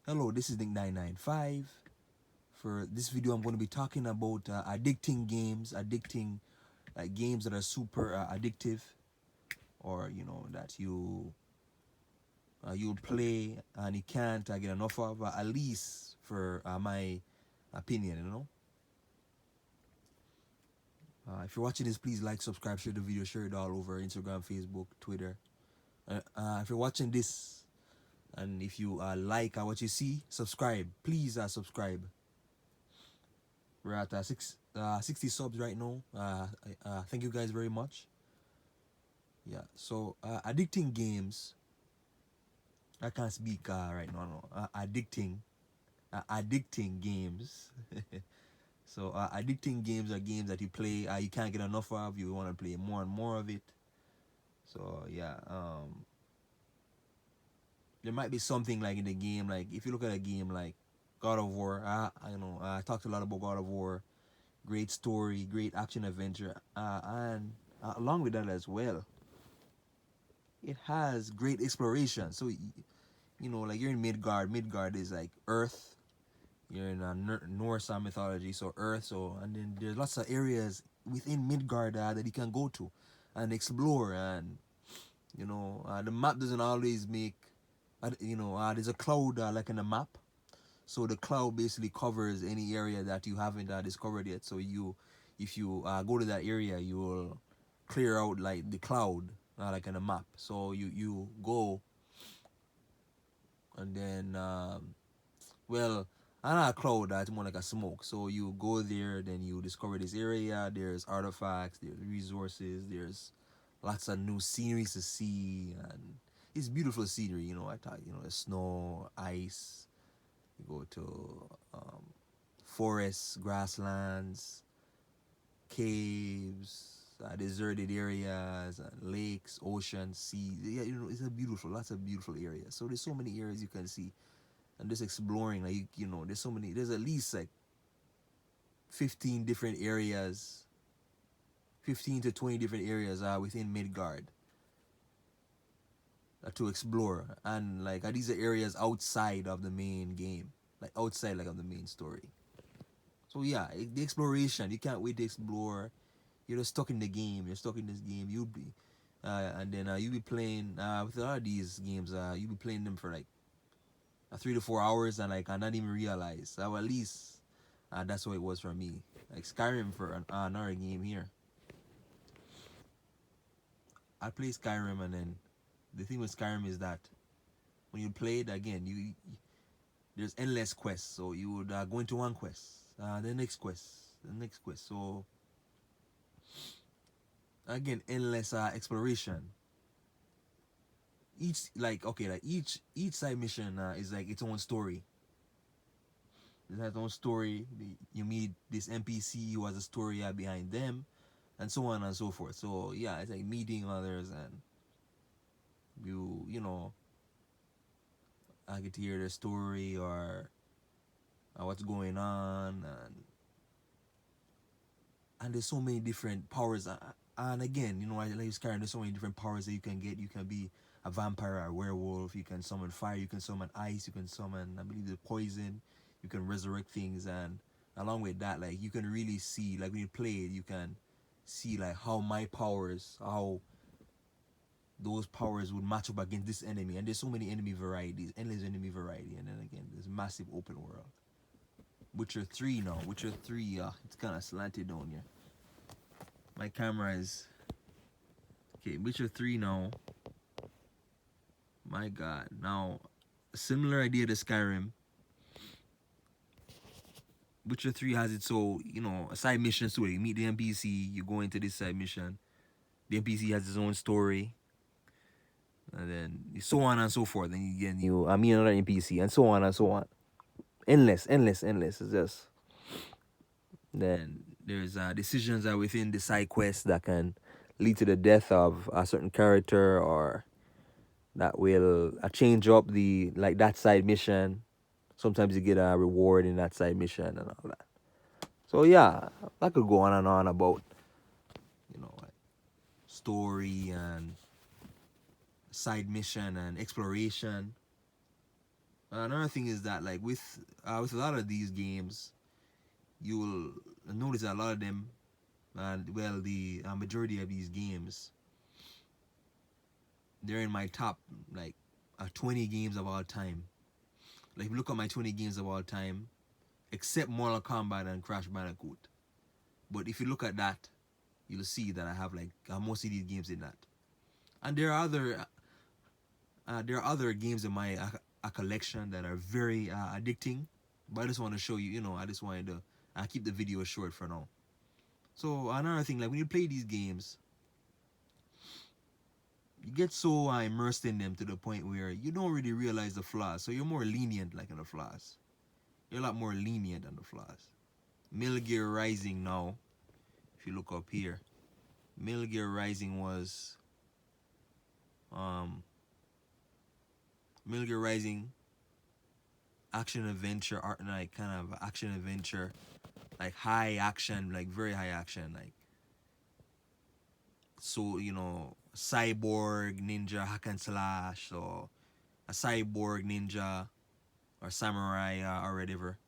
Hello, this is Nick995. For this video, I'm going to be talking about addicting games, addicting games that are super addictive, or that you play and you can't get enough of. At least for my opinion, if you're watching this, please like, subscribe, share the video, share it all over Instagram, Facebook, Twitter. If you're watching this and if you like what you see, subscribe. Please subscribe. We're at 60 subs right now. Thank you guys very much. Yeah, so addicting games. I can't speak right now. No. Addicting games. So addicting games are games that you play. You can't get enough of. You want to play more and more of it. So yeah, there might be something like in the game. Like if you look at a game like God of War, I talked a lot about God of War. Great story, great action adventure, and along with that as well, it has great exploration. So like you're in Midgard. Midgard is like Earth. You're in Norse mythology, so Earth. So and then there's lots of areas within Midgard that you can go to and explore. And the map doesn't always make. There's a cloud like in the map. So the cloud basically covers any area that you haven't discovered yet. So if you go to that area, you will clear out like the cloud, like in a map. So you go and then well, not a cloud, that's more like a smoke. So you go there, then you discover this area. There's artifacts, there's resources, there's lots of new sceneries to see, and it's beautiful scenery. I thought the snow, ice. You go to forests, grasslands, caves, deserted areas, lakes, oceans, seas. Yeah, it's a beautiful, lots of beautiful areas. So there's so many areas you can see, and just exploring. Like there's so many. There's at least like 15 different areas, 15 to 20 different areas within Midgard to explore, and like these are areas outside of the main game, like outside like of the main story. So yeah, the exploration. You can't wait to explore. You're just stuck in the game. You're stuck in this game. You'll be, and then you'll be playing with a lot of these games. You'll be playing them for like 3 to 4 hours, and like I not even realize. So at least that's what it was for me. Like Skyrim for another game here. I play Skyrim, and then the thing with Skyrim is that when you play it again, there's endless quests. So you would go into one quest, the next quest, the next quest. So again, endless exploration. Each like okay, like each side mission is like its own story. It has its own story. You meet this NPC who has a story behind them, and so on and so forth. So yeah, it's like meeting others, and I get to hear their story or what's going on, and there's so many different powers. And again, I like Skyrim. There's so many different powers that you can get. You can be a vampire or a werewolf. You can summon fire. You can summon ice. You can summon, I believe, the poison. You can resurrect things, and along with that, like you can really see, like when you play it, you can see like how those powers would match up against this enemy. And there's so many enemy varieties, endless enemy variety, and then again, there's massive open world. Witcher 3 now. Witcher 3, it's kind of slanted down here. My camera is okay. Witcher 3 now. My God. Now, similar idea to Skyrim. Witcher 3 has its own, a side mission to it. You meet the NPC, you go into this side mission. The NPC has his own story, and then so on and so forth. And I meet another NPC, and so on and so on. Endless, endless, endless. It's just then there's decisions that within the side quest that can lead to the death of a certain character, or that will change up the like that side mission. Sometimes you get a reward in that side mission and all that. So yeah, I could go on and on about like story and side mission and exploration. Another thing is that like with a lot of these games, you will notice that a lot of them, and well, the majority of these games, they're in my top like 20 games of all time. Like if you look at my 20 games of all time, except Mortal Kombat and Crash Bandicoot. But if you look at that, you'll see that I have like most of these games in that. And there are other games in my collection that are very addicting. But I just want to show you, I just wanted to keep the video short for now. So another thing, like when you play these games, you get so immersed in them to the point where you don't really realize the flaws. So you're more lenient like in the flaws. You're a lot more lenient on the flaws. Metal Gear Rising now, if you look up here, Metal Gear Rising was um Metal Gear Rising action adventure art, like kind of action adventure, like high action, like very high action, like so cyborg ninja hack and slash, or a cyborg ninja or samurai or whatever.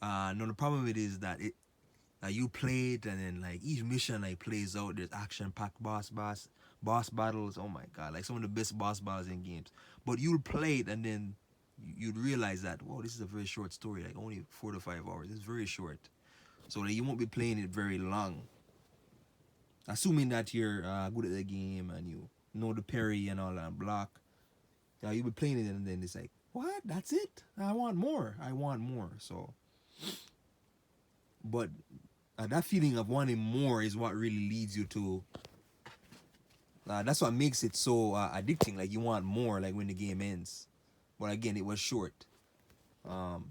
No, the problem with it is that you play it and then like each mission like plays out. There's action packed boss battles. Oh my god, like some of the best boss battles in games. But you'll play it and then you'd realize that whoa, this is a very short story, like only 4 to 5 hours. It's very short, so like, you won't be playing it very long. Assuming that you're good at the game and you know the parry and all that block, you'll be playing it and then it's like, what? That's it? I want more. I want more. So, but that feeling of wanting more is what really leads you to. That's what makes it so addicting. Like you want more. Like when the game ends, but again, it was short. Um,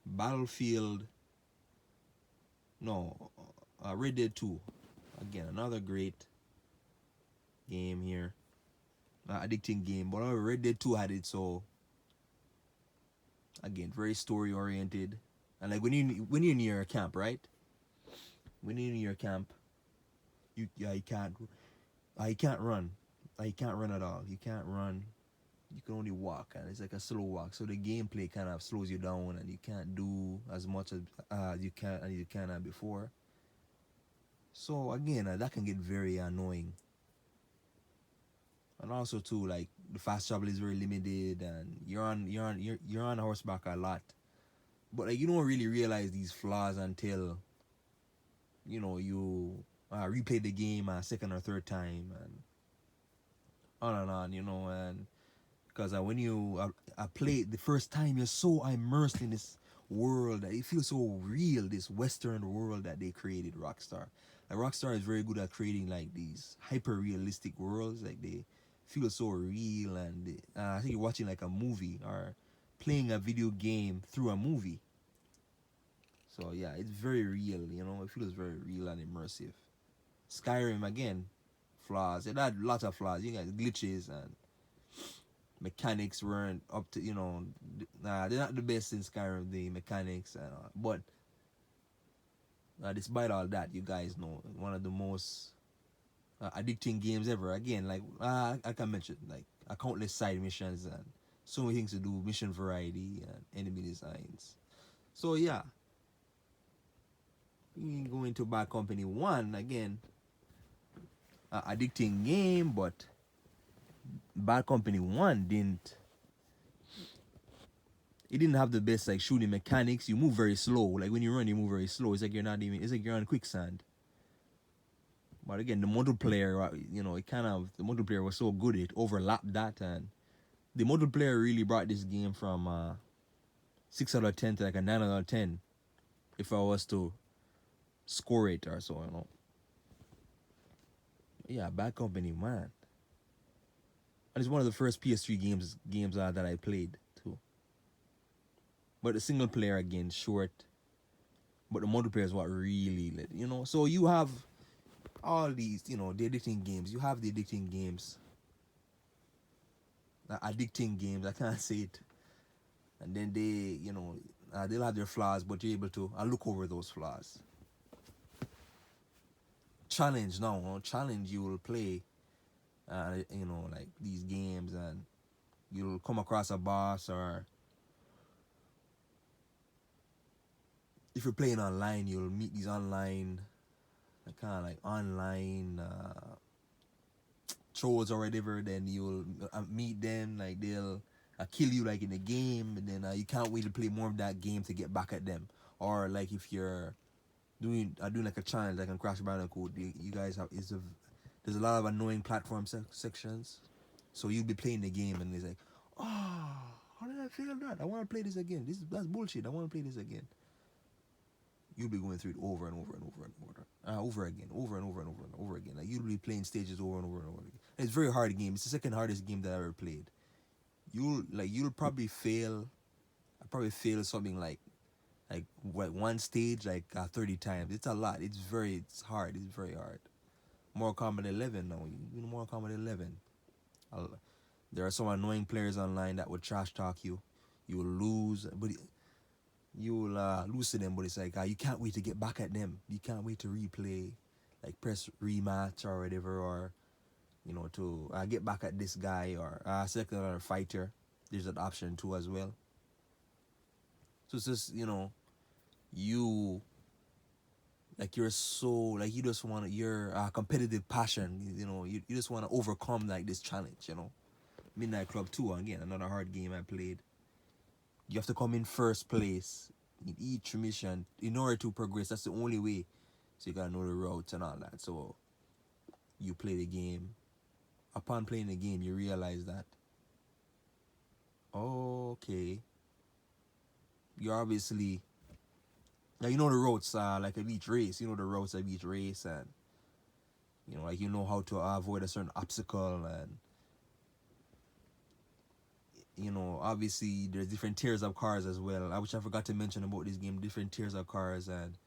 Battlefield, no, Red Dead 2. Again, another great game here. Addicting game, but Red Dead 2 had it so. Again, very story oriented, and like when you're near your camp, right? When you're near your camp, you can't run. You can't run at all. You can't run. You can only walk, and it's like a slow walk. So the gameplay kind of slows you down, and you can't do as much as you can before. So again, that can get very annoying. And also too, like the fast travel is very limited, and you're on horseback a lot. But like you don't really realize these flaws until you replay the game a second or third time, and on, and because when you play it the first time, you're so immersed in this world that it feels so real, this Western world that they created, Rockstar. Like Rockstar is very good at creating like these hyper realistic worlds, like they feel so real, and I think you're watching like a movie or playing a video game through a movie. So yeah, it's very real, it feels very real and immersive. Skyrim again, flaws. It had lots of flaws. You got glitches and mechanics weren't up to they're not the best in Skyrim, the mechanics, but despite all that, you guys know one of the most addicting games ever. Again, like I can mention like countless side missions and so many things to do, mission variety and enemy designs. So yeah, you can go into Bad Company 1 again, addicting game, but Bad Company 1 didn't have the best like shooting mechanics. You move very slow. Like when you run, you move very slow. It's like you're on quicksand. But again, the multiplayer, the multiplayer was so good, it overlapped that, and the multiplayer really brought this game from 6 out of 10 to like a 9 out of 10. If I was to score it or so. Yeah, Bad Company, man. And it's one of the first PS3 games that I played too. But the single player again, short. But the multiplayer is what really lit. So you have all these, the addicting games. You have the addicting games. The addicting games, I can't say it. And then they'll have their flaws, but you're able to look over those flaws. Challenge now, challenge you will play, like these games, and you'll come across a boss, or if you're playing online, you'll meet these online, kind of like online trolls or whatever. Then you'll meet them, like they'll kill you like in the game, and then you can't wait to play more of that game to get back at them. Or like if you're doing like a challenge like on Crash Bandicoot, you guys have there's a lot of annoying platform sections. So you'll be playing the game and it's like, oh, how did I fail that? I want to play this again. That's bullshit. I want to play this again. You'll be going through it over and over and over and over again, over and over and over and over again. Like you'll be playing stages over and over and over again. And it's a very hard game. It's the second hardest game that I ever played. You'll probably fail. I probably fail something like what one stage like 30 times. It's a lot. It's hard. It's very hard. Mortal Kombat 11 now. You know Mortal Kombat 11. I'll, there are some annoying players online that would trash talk you. You will lose, but you will lose to them. But it's like you can't wait to get back at them. You can't wait to replay, like press rematch or whatever, or to get back at this guy, or select another fighter. There's that option too as well. So it's just you you're so you just want your competitive passion. You just want to overcome like this challenge. Midnight Club 2 again, another hard game I played. You have to come in first place in each mission in order to progress. That's the only way. So you gotta know the routes and all that. So you play the game. Upon playing the game, you realize that, okay, you're obviously, now you know the routes like of each race. You know the routes of each race, and like you know how to avoid a certain obstacle, and obviously there's different tiers of cars as well. Which I forgot to mention about this game. Different tiers of cars, and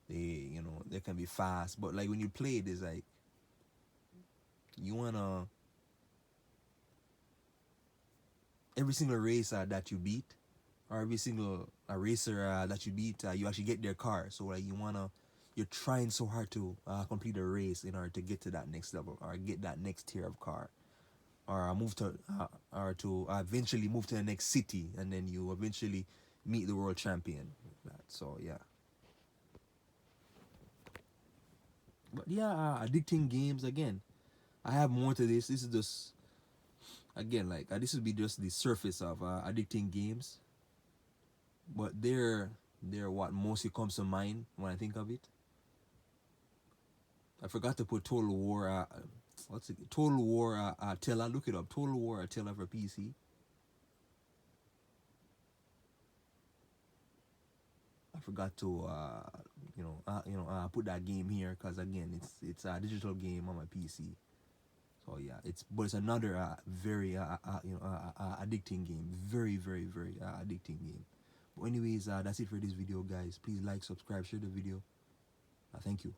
they can be fast. But like when you play it, it's like you wanna every single race that you beat, or every single racer that you beat, you actually get their car. So like you're trying so hard to complete a race in order to get to that next level, or get that next tier of car, or move to or to eventually move to the next city, and then you eventually meet the world champion. So yeah, but yeah, addicting games again. I have more to this. This is just again like this would be just the surface of addicting games, but they're what mostly comes to mind when I think of it. I forgot to put Total War. What's it? Total War Attila. Look it up. Total War Attila for PC. I forgot to put that game here because again it's a digital game on my PC. So yeah, it's another very addicting game. Very very very addicting game. But anyways, that's it for this video, guys. Please like, subscribe, share the video. Thank you.